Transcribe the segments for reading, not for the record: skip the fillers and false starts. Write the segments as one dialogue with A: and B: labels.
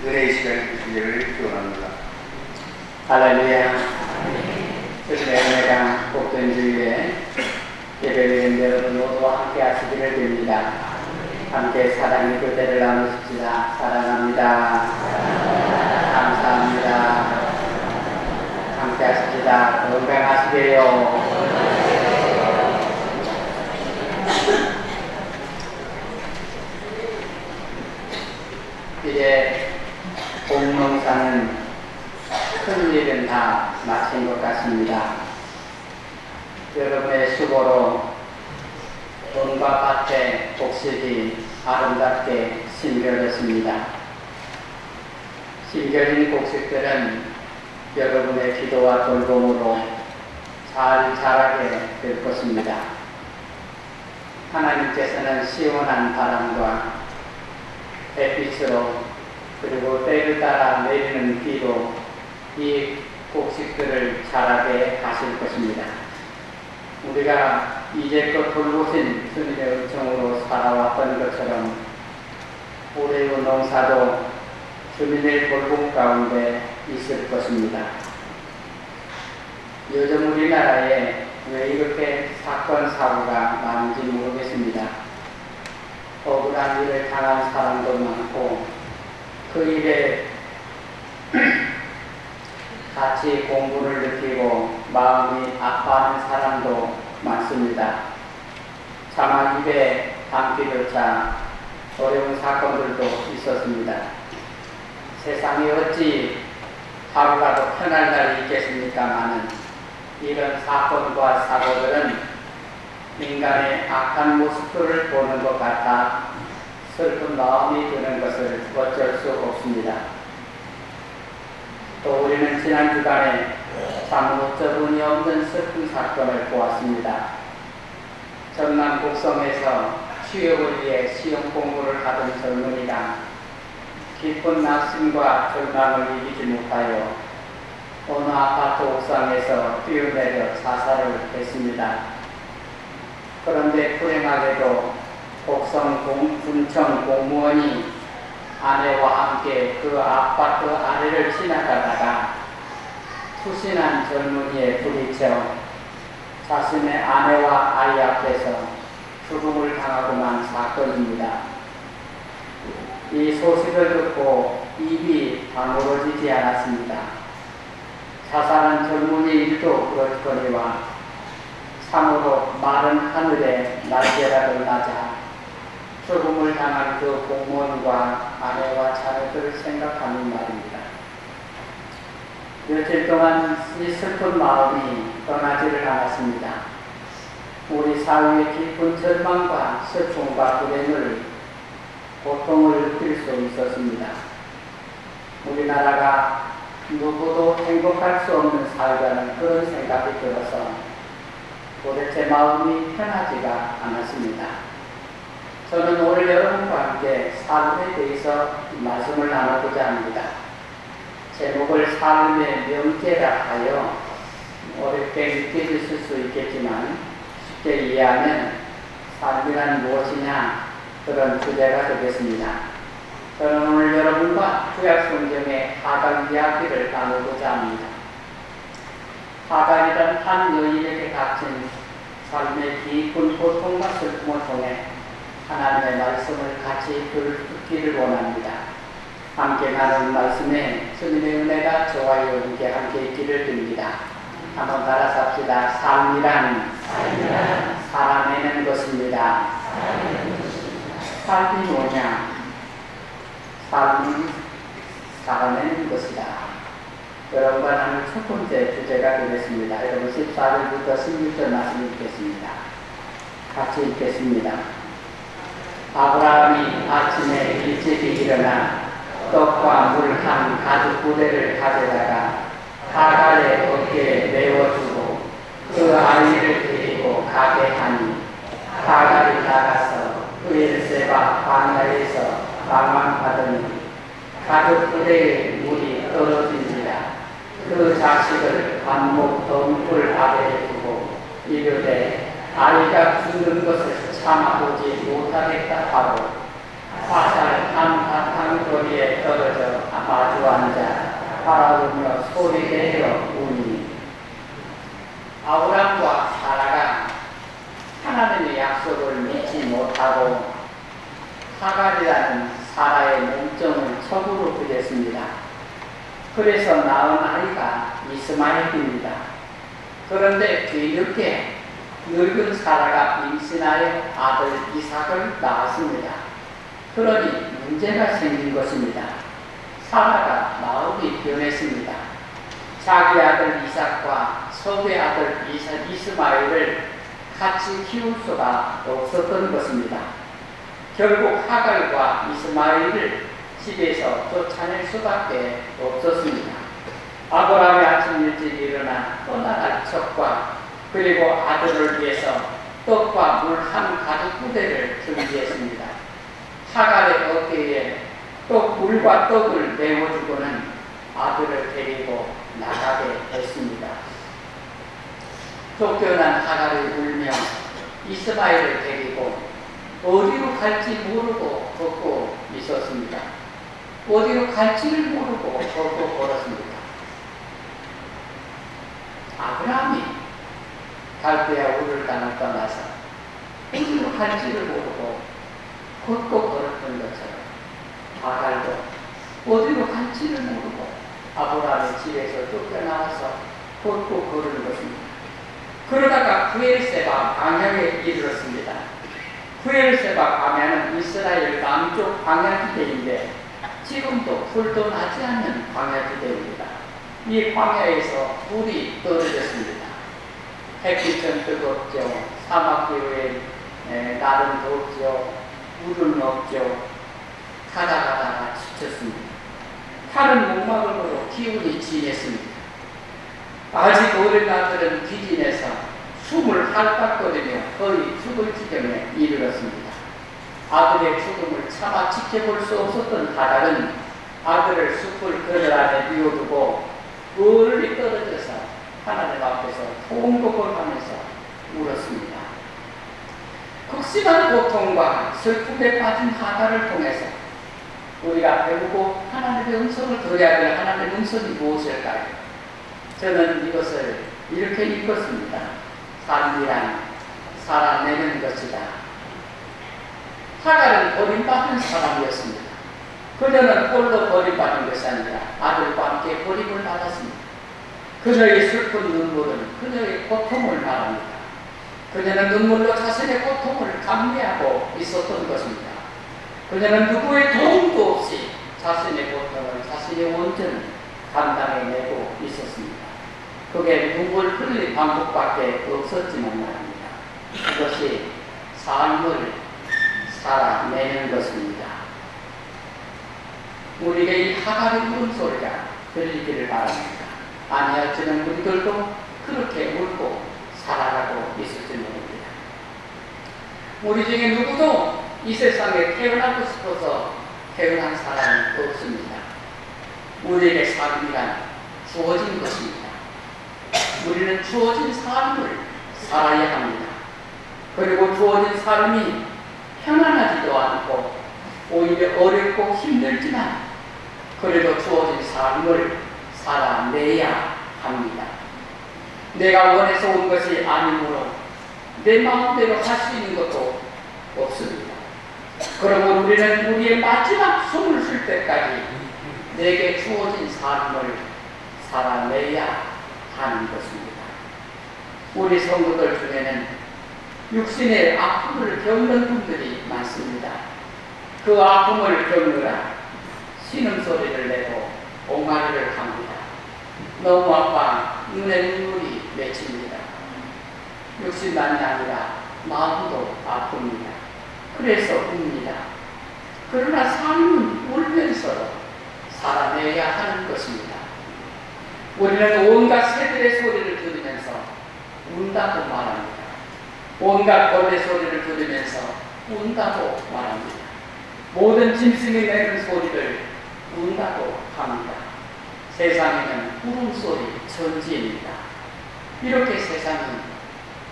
A: 은혜의 시간이 되시기를 기원합니다.
B: 할렐루야. 주님의 은혜가 복된 주위에 예배드린 여러분 모두 함께 하시기를 빕니다. 함께 사랑의 교대를 나누십시다. 사랑합니다. 감사합니다. 함께 하십시다. 건강하시게요. 이제 봄농사는 큰 일은 다 마친 것 같습니다. 여러분의 수고로 돈과 밭의 곡식이 아름답게 심겨졌습니다. 심겨진 곡식들은 여러분의 기도와 돌봄으로 잘 자라게 될 것입니다. 하나님께서는 시원한 바람과 햇빛으로 그리고 때를 따라 내리는 비로 이 곡식들을 자라게 하실 것입니다. 우리가 이제껏 돌보신 주님의 은총으로 살아왔던 것처럼 올해의 농사도 주님의 돌봄 가운데 있을 것입니다. 요즘 우리나라에 왜 이렇게 사건 사고가 많은지 모르겠습니다. 억울한 일을 당한 사람도 많고 그 일에 같이 공부를 느끼고 마음이 아파하는 사람도 많습니다. 차마 입에 담기조차 어려운 사건들도 있었습니다. 세상이 어찌 하루라도 편할 날이 있겠습니까마는 이런 사건과 사고들은 인간의 악한 모습들을 보는 것 같아 슬픈 마음이 드는 것을 어쩔 수 없습니다. 또 우리는 지난 주간에 참 어처구니 없는 슬픈 사건을 보았습니다. 전남 곡성에서 취업을 위해 시험 공부를 하던 젊은이가 깊은 낙심과 절망을 이기지 못하여 어느 아파트 옥상에서 뛰어내려 자살을 했습니다. 그런데 불행하게도 곡성 군청 공무원이 아내와 함께 그 아파트 아래를 지나가다가 투신한 젊은이에 부딪혀 자신의 아내와 아이 앞에서 죽음을 당하고 만 사건입니다. 이 소식을 듣고 입이 다물어지지 않았습니다. 자살한 젊은이 일도 그렇거니와 참으로 마른 하늘에 날개라도 나자 죽음을 당한 그 공무원과 아내와 자녀들을 생각하는 말입니다. 며칠 동안 이 슬픈 마음이 떠나지를 않았습니다. 우리 사회의 깊은 절망과 슬픔과 불행을 고통을 느낄 수 있었습니다. 우리나라가 누구도 행복할 수 없는 사회라는 그런 생각이 들어서 도대체 마음이 편하지가 않았습니다. 저는 오늘 여러분과 함께 삶에 대해서 말씀을 나누고자 합니다. 제목을 삶의 명제라 하여 어렵게 느껴질 수 있겠지만 쉽게 이해하면 삶이란 무엇이냐 그런 주제가 되겠습니다. 저는 오늘 여러분과 구약 성경의 하갈 이야기를 나누고자 합니다. 하갈이란 한 여인에게 닥친 삶의 깊은 고통과 슬픔을 통해 하나님의 말씀을 같이 듣기를 원합니다. 함께 나누는 말씀에 주님의 은혜가 저와 여러분께 함께 있기를 빕니다. 한번 따라서 합시다. 삶이란 살아내는 것입니다. 삶이 뭐냐? 삶은 살아내는 것이다. 여러분과 나눌 첫 번째 주제가 되겠습니다. 여러분 14절부터 16절 말씀 읽겠습니다. 같이 읽겠습니다. 아브라함이 아침에 일찍이 일어나 떡과 물 한 가죽 부대를 가져다가 하갈의 어깨에 메워주고 그 아이를 데리고 가게 하니 하갈이 나가서 브엘세바 광야에서 방황하더니 가죽 부대에 물이 떨어진지라 그 자식을 반목 덩굴 아래에 두고 이르되 아이가 죽는 것을 참아보지 못하겠다 하고 화살 한 바탕 거리에 떨어져 됐습니다. 그래서 낳은 아이가 이스마엘입니다. 그런데 뒤늦게 늙은 사라가 임신하여 아들 이삭을 낳았습니다. 그러니 문제가 생긴 것입니다. 사라가 마음이 변했습니다. 자기 아들 이삭과 섭의 아들 이스마엘을 같이 키울 수가 없었던 것입니다. 결국 하갈과 이스마엘을 집에서 쫓아낼 수밖에 없었습니다. 아브라함이 아침 일찍 일어나 떠나갈 척과 그리고 아들을 위해서 떡과 물 한 가죽 부대를 준비했습니다. 하갈의 어깨에 물과 떡을 메워주고는 아들을 데리고 나가게 했습니다. 쫓겨난 하갈이 울며 이스마엘을 데리고 어디로 갈지 모르고 걷고 있었습니다. 어디로 갈지를 모르고 걷고 걸었습니다. 아브라함이 갈대아 우르 땅을 떠나서 어디로 갈지를 모르고 걷고 걸었던 것처럼 하갈도 어디로 갈지를 모르고 아브라함의 집에서 쫓겨나와서 걷고 걸은 것입니다. 그러다가 브엘세바 광야에 이르렀습니다. 브엘세바 광야는 이스라엘 남쪽 광야지대인데 지금도 불도 나지 않는 광야지대입니다. 이 광야에서 물이 떨어졌습니다. 햇빛은 뜨겁죠. 사막기후에 날은 덥죠. 물은 없죠. 가다가다가 지쳤습니다. 팔은 목마름으로 기운이 진했습니다. 아직 어린 아들은 기진해서 숨을 헐떡거리며 거의 죽을 지경에 이르렀습니다. 아들의 죽음을 차마 지켜볼 수 없었던 하갈은 아들을 숲을 그늘 안에 뉘어두고 멀리 떨어져서 하나님 앞에서 통곡을 하면서 울었습니다. 극심한 고통과 슬픔에 빠진 하갈을 통해서 우리가 배우고 하나님의 음성을 들어야 될 하나님의 음성이 무엇일까요? 저는 이것을 이렇게 읽었습니다. 삶이란 살아내는 것이다. 하갈은 버림받은 사람이었습니다. 그녀는 홀로 버림받은 것이 아니라 아들과 함께 버림을 받았습니다. 그녀의 슬픈 눈물은 그녀의 고통을 말합니다. 그녀는 눈물로 자신의 고통을 감내하고 있었던 것입니다. 그녀는 누구의 도움도 없이 자신의 고통을 자신의 온전을 감당해내고 있었습니다. 그게 눈물 흘릴 방법밖에 없었지만 말입니다. 그것이 삶을 살아내는 것입니다. 우리에게 이 하갈의 울음소리가 들리기를 바랍니다. 아니었지만 우리들도 그렇게 울고 살아가고 있을지 모릅니다. 우리 중에 누구도 이 세상에 태어나고 싶어서 태어난 사람은 없습니다. 우리에게 삶이란 주어진 것입니다. 우리는 주어진 삶을 살아야 합니다. 그리고 주어진 삶이 편안하지도 않고 오히려 어렵고 힘들지만 그래도 주어진 삶을 살아내야 합니다. 내가 원해서 온 것이 아니므로 내 마음대로 할 수 있는 것도 없습니다. 그러면 우리는 우리의 마지막 숨을 쉴 때까지 내게 주어진 삶을 살아내야 하는 것입니다. 우리 성도들 중에는 육신의 아픔을 겪는 분들이 많습니다. 그 아픔을 겪느라 신음소리를 내고 옹알이를 합니다. 너무 아파 눈에 눈물이 맺힙니다. 육신만이 아니라 마음도 아픕니다. 그래서 웁니다. 그러나 삶은 울면서 살아내야 하는 것입니다. 우리는 온갖 새들의 소리를 들으면서 운다고 말합니다. 온갖 벌레 소리를 들으면서 운다고 말합니다. 모든 짐승이 내는 소리를 운다고 합니다. 세상에는 울음소리 천지입니다. 이렇게 세상은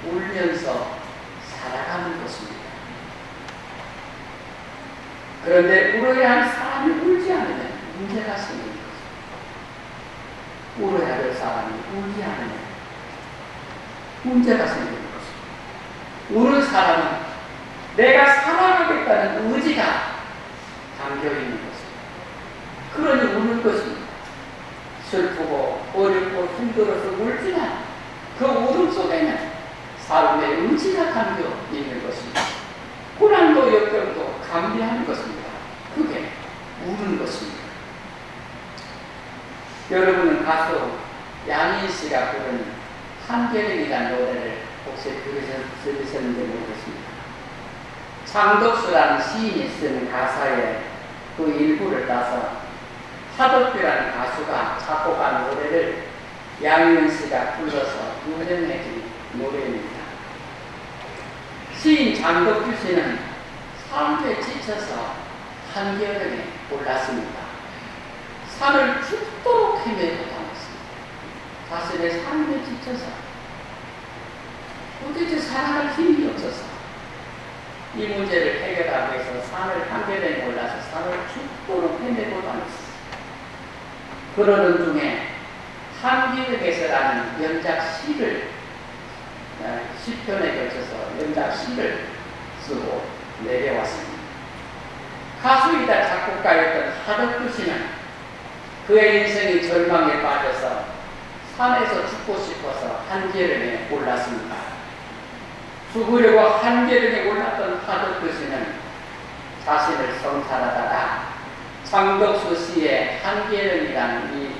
B: 울면서 살아가는 것입니다. 그런데 울어야 할 사람이 울지 않으면 문제가 생깁니다. 울어야 될 사람이 울지 않으면 문제가 생기는 것입니다. 우는 사람은 내가 살아가겠다는 의지가 담겨 있는 것입니다. 그러니 우는 것입니다. 슬프고 어렵고 힘들어서 울지만 그 울음 속에는 삶의 의지가 담겨 있는 것입니다. 고난도 역경도 감내하는 것입니다. 그게 우는 것입니다. 여러분은 가수 양인 씨가 부른 한계령이라는 노래를 혹시 들으셨는지 모르겠습니다. 장덕수라는 시인이 쓴 가사의 그 일부를 따서 하덕규라는 가수가 작곡한 노래를 양인 씨가 불러서 유명해진 노래입니다. 시인 장덕규 씨는 삶에 지쳐서 한계령에 올랐습니다. 산을 죽도록 헤매고 다녔습니다. 자신의 삶에 지쳐서 도대체 살아갈 힘이 없어서 이 문제를 해결하기 위해서 산을 한계령에 올라서 산을 죽도록 헤매고 다녔습니다. 그러는 중에 한계령에서라는 연작 시를 시편에 걸쳐서 연작 시를 쓰고 내려왔습니다. 가수이다 작곡가였던 하덕규 씨는 그의 인생이 절망에 빠져서 산에서 죽고 싶어서 한계령에 올랐습니다. 죽으려고 한계령에 올랐던 하덕규 씨는 자신을 성찰하다가 장덕수 씨의 한계령이라는 이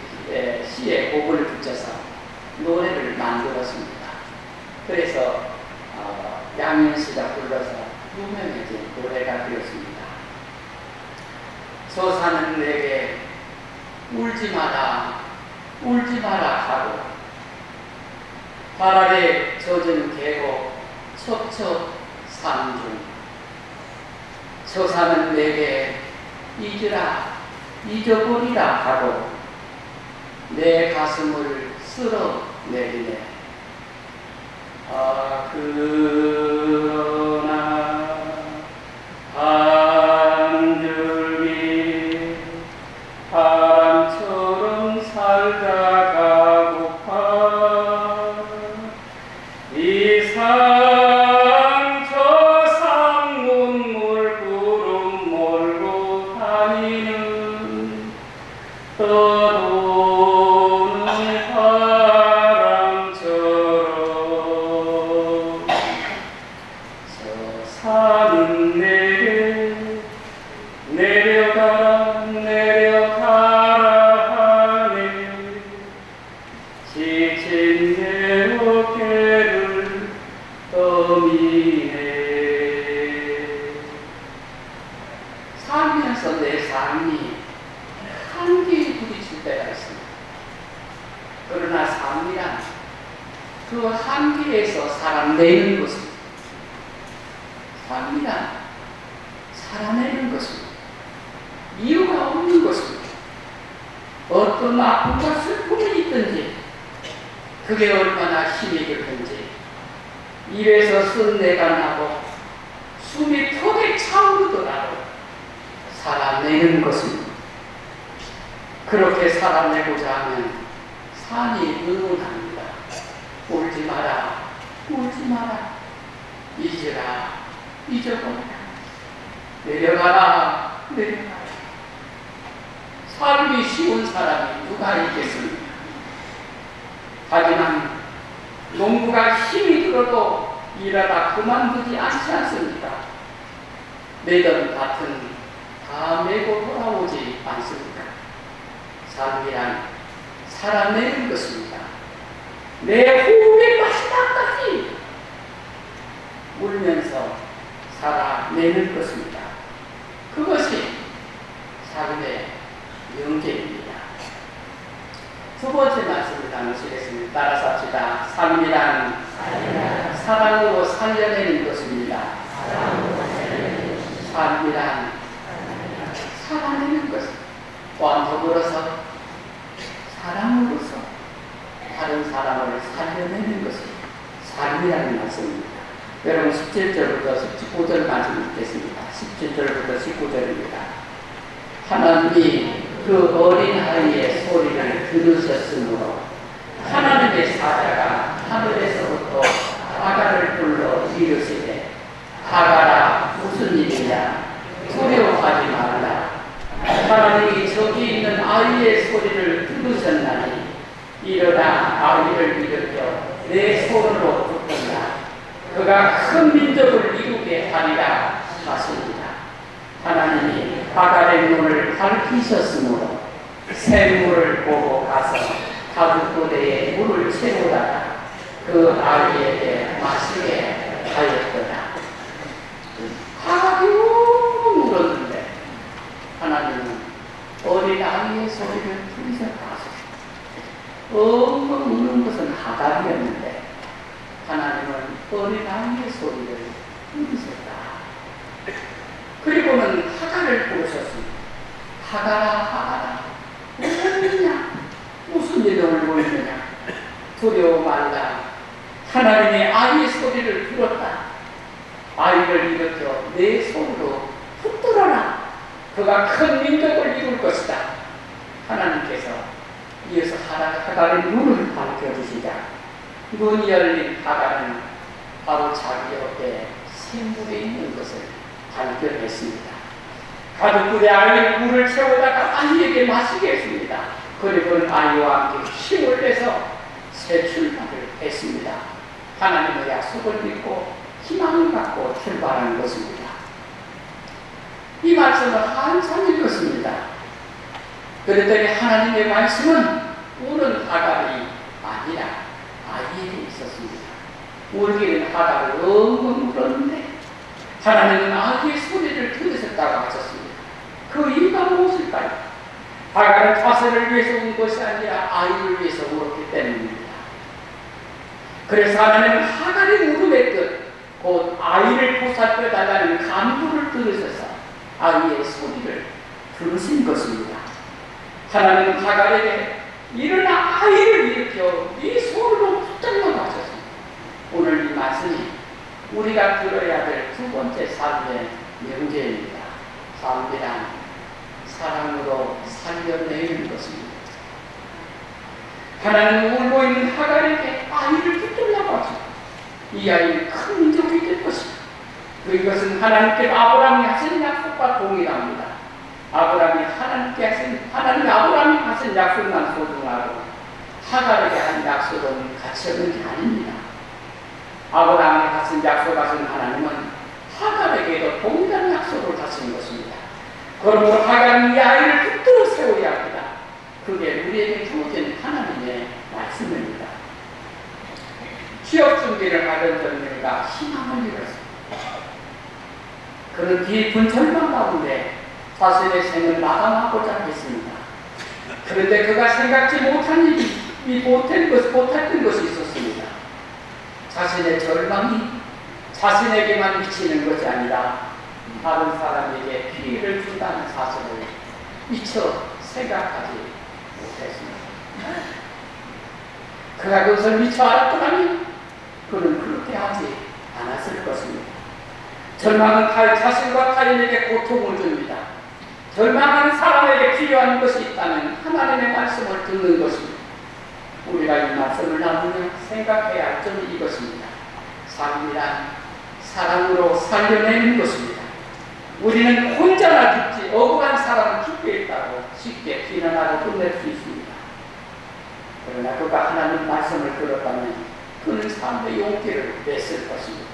B: 시의 곡을 붙여서 노래를 만들었습니다. 그래서 양인 씨가 불러서 유명해진 노래가 되었습니다. 저 산은 내게 울지 마라, 울지 마라 하고 발 아래 젖은 계곡 첩첩 산중 저 산은 내게 잊으라, 잊어버리라 하고 내 가슴을 쓸어내리네. 그러나 한 줄기 바람처럼 살다 가고파 이 산 저 산 눈물 구름 몰고 다니는 떠도는 바람처럼 저 산은 내게 내려가라 내려가라 하네. 지친 내 어깨를 떠미네. 살면서 내 삶이 한계에 부딪힐 때가 있습니다. 그러나 삶이란 그 한계에서 살아내는 것입니다. 삶이란 살아내는 것입니다. 이유가 없는 것입니다. 어떤 아픔과 슬픔이 있든지 그게 얼마나 힘이 들든지 입에서 쓴내가 나고 숨이 턱에 차오르더라도 살아내는 것입니다. 그렇게 살아내고자 하면 산이 응원합니다. 울지 마라, 울지 마라, 잊으라, 잊어버려라, 내려가라, 내려가라. 삶이 쉬운 사람이 누가 있겠습니까? 하지만 농부가 힘이 들어도 일하다 그만두지 않지 않습니까? 매던 밭은 다 메고 돌아오지 않습니까? 삶이란 살아내는 것입니다. 내 호흡의 마지막까지 울면서 살아내는 것입니다. 그것이 삶의 영계입니다. 두 번째 말씀을 나누시겠습니다. 따라서 합시다. 삶이란 사랑으로 살려내는 것입니다. 삶이란 살아내는 것입니다. 또한 더불어서 사랑으로서 다른 사람을 살려내는 것이 삶이라는 말씀입니다. 여러분 17절부터 19절 말씀 읽겠습니다. 17절부터 19절입니다. 하나님이 그 어린 아이의 소리를 들으셨으므로 하나님의 사자가 하늘에서부터 하갈을 불러 이르시되 하갈아 무슨 일이냐 두려워하지 말라. 하나님이 저기 있는 아이의 소리를 들으셨나니 일어나 아이를 일으켜 내 손으로 붙든다. 그가 큰 민족을 이루게 하리라 하십니다. 하나님이 하갈의 눈을 밝히셨으므로 샘물을 보고 가서 가죽부대에 물을 채우다가 그 아이에게 마시게 하였더라. 하갈이 웅 울었는데 하나님은 어린 아이의 소리를 들으셨다. 엉엉 우는 것은 하갈이었는데 하나님은 어린 아이의 소리를 들으셨다. 그리고는 하갈을 부르셨습니다. 하갈아 하갈아 왜냐 무슨 일을 울고 있느냐 두려워 말라. 하나님의 아이의 소리를 들었다. 아이를 일으켜 내 손으로 붙들어라. 그가 큰 민족을 이룰 것이다. 하나님께서 이어서 하갈의 눈을 밝혀주시자 눈이 열린 하갈은 바로 자기 옆에 샘물에 있는 것을 발견했습니다. 가족들의 아이의 물을 채우다가 아이에게 마시게 했습니다. 그리고는 아이와 함께 힘을 내서 새 출발을 했습니다. 하나님의 약속을 믿고 희망을 갖고 출발하는 것입니다. 이 말씀을 한참 읽었습니다. 그랬더니 하나님의 말씀은 우는 하갈이 아니라 아이에게 있었습니다. 울기는 하갈을 엉엉 울었는데 하나님은 아이의 소리를 들으셨다고 하셨습니다. 그 이유가 무엇일까요? 하갈은 자신을 위해서 운 것이 아니라 아이를 위해서 울었기 때문입니다. 그래서 하나님은 하갈의 울음의 뜻, 곧 아이를 보살펴달라는 간구를 들으셔서 아이의 소리를 들으신 것입니다. 하나님은 하갈에게 일어나 아이를 일으켜 네 손으로 붙잡라고 하셨습니다. 오늘 이 말씀이 우리가 들어야 될 두 번째 삶의 명제입니다. 삶이란 사랑으로 살려내는 것입니다. 하나님은 울고 있는 하갈에게 아이를 붙들라고 하십니다. 이 아이는 큰 민족이 될 것입니다. 이것은 하나님께서 아브라함이 하신 약속과 동일합니다. 아브라함이 하나님이 아브라함이 하신 약속만 소중하고 하갈에게 한 약속은 가치 없는 게 아닙니다. 아브라함이 하신 약속하신 하나님은 하갈에게도 동일한 약속을 하신 것입니다. 그러므로 하갈은 이 아이를 붙들어 세워야 합니다. 그게 우리에게 주어진 하나님의 말씀입니다. 취업 준비를 하던 젊은이가 희망을 잃었습니다. 그런 깊은 절망 가운데 자신의 생을 마감하고자 했습니다. 그런데 그가 생각지 못한 일이 못했던 것이 있었습니다. 자신의 절망이 자신에게만 미치는 것이 아니라 다른 사람에게 피해를 준다는 사실을 미처 생각하지 못했습니다. 그가 그것을 미처 알았더라면 그는 그렇게 하지 않았을 것입니다. 절망은 자신과 타인에게 고통을 줍니다. 절망하는 사람에게 필요한 것이 있다면 하나님의 말씀을 듣는 것입니다. 우리가 이 말씀을 나누며 생각해야 할 점이 이것입니다. 삶이란 사랑으로 살려내는 것입니다. 우리는 혼자나 죽지 억울한 사람을 죽게 했다고 쉽게 비난하고 끝낼 수 있습니다. 그러나 그가 하나님 말씀을 들었다면 그는 삶의 용기를 냈을 것입니다.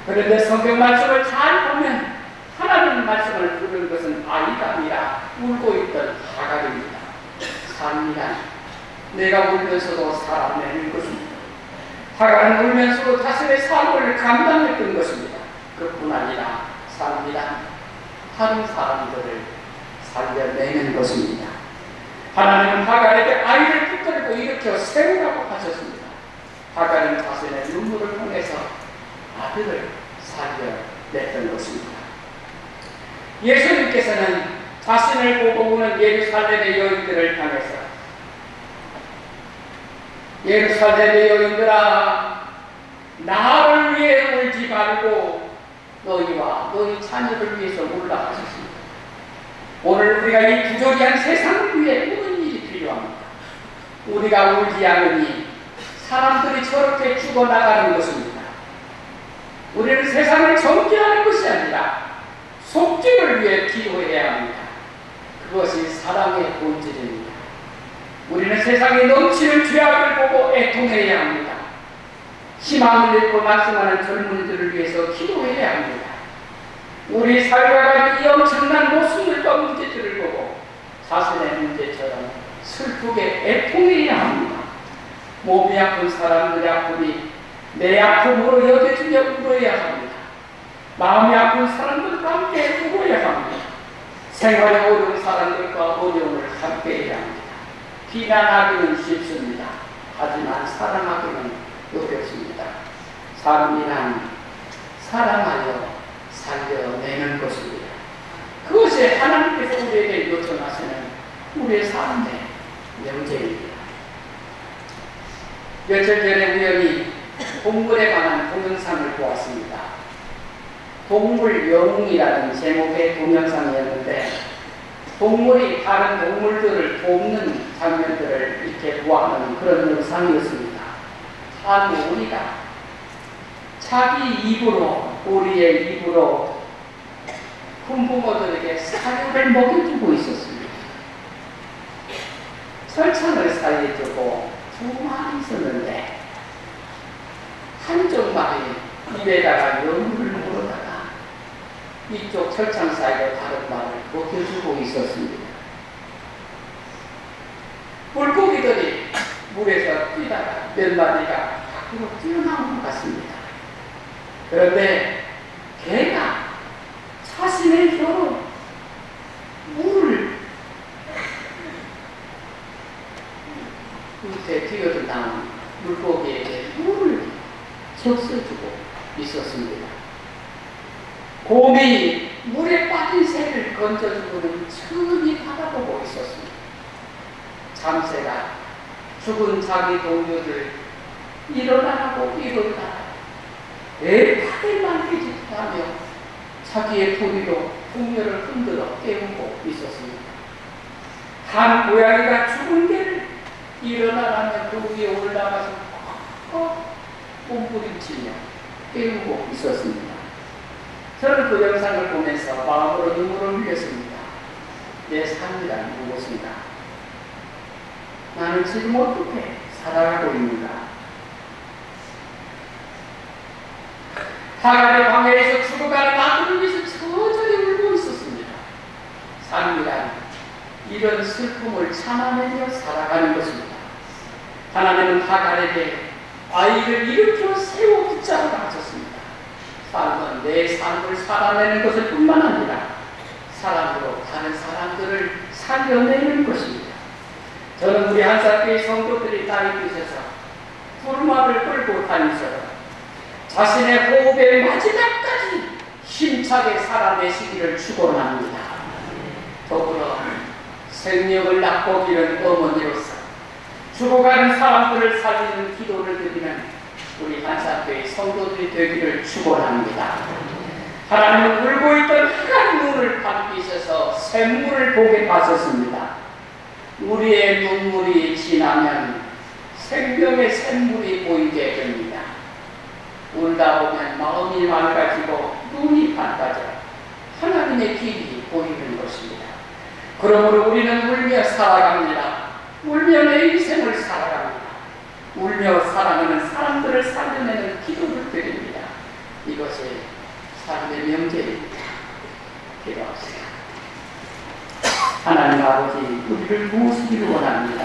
B: 그런데 성경 말씀을 잘 보면 하나님 말씀을 들은 것은 아이가 아니라 울고 있던 하갈입니다. 삶이란 내가 울면서도 살아내는 것입니다. 하갈은 울면서도 자신의 삶을 감당했던 것입니다. 그뿐 아니라 삶이란 다른 사람들을 살려내는 것입니다. 하나님은 하갈에게 아이를 붙들고 일으켜 세우라고 하셨습니다. 하갈은 자신의 눈물을 통해서 아들을 살려냈던 것입니다. 예수님께서는 자신을 보고 우는 예루살렘의 여인들을 향해서 예루살렘의 여인들아 나를 위해 울지 말고 너희와 너희 자녀를 위해서 울라 하셨습니다. 오늘 우리가 이 부조리한 세상을 위해 우는 일이 필요합니다. 우리가 울지 않으니 사람들이 저렇게 죽어나가는 것입니다. 우리는 세상을 정죄하는 것이 아니라 속죄를 위해 기도해야 합니다. 그것이 사랑의 본질입니다. 우리는 세상에 넘치는 죄악을 보고 애통해야 합니다. 희망을 잃고 말씀하는 젊은이들을 위해서 기도해야 합니다. 우리 사회가 가진 이 엄청난 모순들과 문제들을 보고 자신의 문제처럼 슬프게 애통해야 합니다. 몸이 아픈 사람들의 아픔이 내 아픔으로 여겨지며 울어야 합니다. 마음이 아픈 사람들과 함께 울어야 합니다. 생활에 어려운 사람들과 어려움을 함께 해야 합니다. 비난하기는 쉽습니다. 하지만 사랑하기는 어렵습니다. 사람이란 사랑하여 살려내는 것입니다. 그것이 하나님께서 우리에게 요청하시는 우리의 삶의 명제입니다. 며칠 전에 우연히 동물에 관한 동영상을 보았습니다. 동물 영웅이라는 제목의 동영상이었는데 동물이 다른 동물들을 돕는 장면들을 이렇게 보아하는 그런 영상이었습니다. 한 오리가 자기 입으로, 오리의 입으로 군붕어들에게 사료를 먹여주고 있었습니다. 철창을 사이에 두고 두 마리 있었는데 한쪽 마리 입에다가 연물을 물어다가 이쪽 철창 사이로 다른 말을 먹여주고 있었습니다. 물고기들이 물에서 뛰다가 몇 마리가 밖으로 뛰어나온 것 같습니다. 그런데 개가 자신의 혀로 물을 밑에 뛰어들 나온 물고기에게 물을 적셔주고 있었습니다. 곰이 물에 빠진 새를 건져주고는 천히 바라보고 있었습니다. 잠새가 죽은 자기 동료들 일어나라고 애타게만 깨짓하며 자기의 부리로 풍류를 흔들어 깨우고 있었습니다. 한 고양이가 죽은 개를 일어나라며 그 위에 올라가서 몸부림치며 깨우고 있었습니다. 저는 그 영상을 보면서 마음으로 눈물을 흘렸습니다. 내 삶이란 무엇인가? 나는 지금 어떻게 살아가고 있는가? 하갈의 광야에서 죽어가는 아들을 위해서 저절히 울고 있었습니다. 삶이란 이런 슬픔을 참아내며 살아가는 것입니다. 하나님은 하갈에게 아이를 일으켜 세워 붙잡아 가르쳤습니다. 삶은 내 삶을 살아내는 것을 뿐만 아니라 사랑으로 다른 사람들을 살려내는 것입니다. 저는 우리 한사교회 성도들이 나이 드셔서 두루마를 끌고 다니셔서 자신의 호흡의 마지막까지 힘차게 살아내시기를 축원합니다. 더불어 생명을 낳고 기른 어머니로서 죽어가는 사람들을 살리는 기도를 드리는 우리 한사교회 성도들이 되기를 축원합니다. 하나님은 울고 있던 하갈의 눈을 감기셔서 샘물을 보게 하셨습니다. 우리의 눈물이 지나면 생명의 샘물이 보이게 됩니다. 울다 보면 마음이 맑아지고 눈이 밝아져 하나님의 길이 보이는 것입니다. 그러므로 우리는 울며 살아갑니다. 울며 내 인생을 살아갑니다. 울며 살아가는 사람들을 살려내는 기도를 드립니다. 이것이 삶의 명제입니다. 기도합시다. 하나님 아버지, 우리를 도우시기를 원합니다.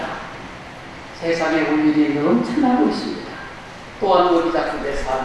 B: 세상에 올 일이 넘쳐나고 있습니다. 또한 우리 자신의 삶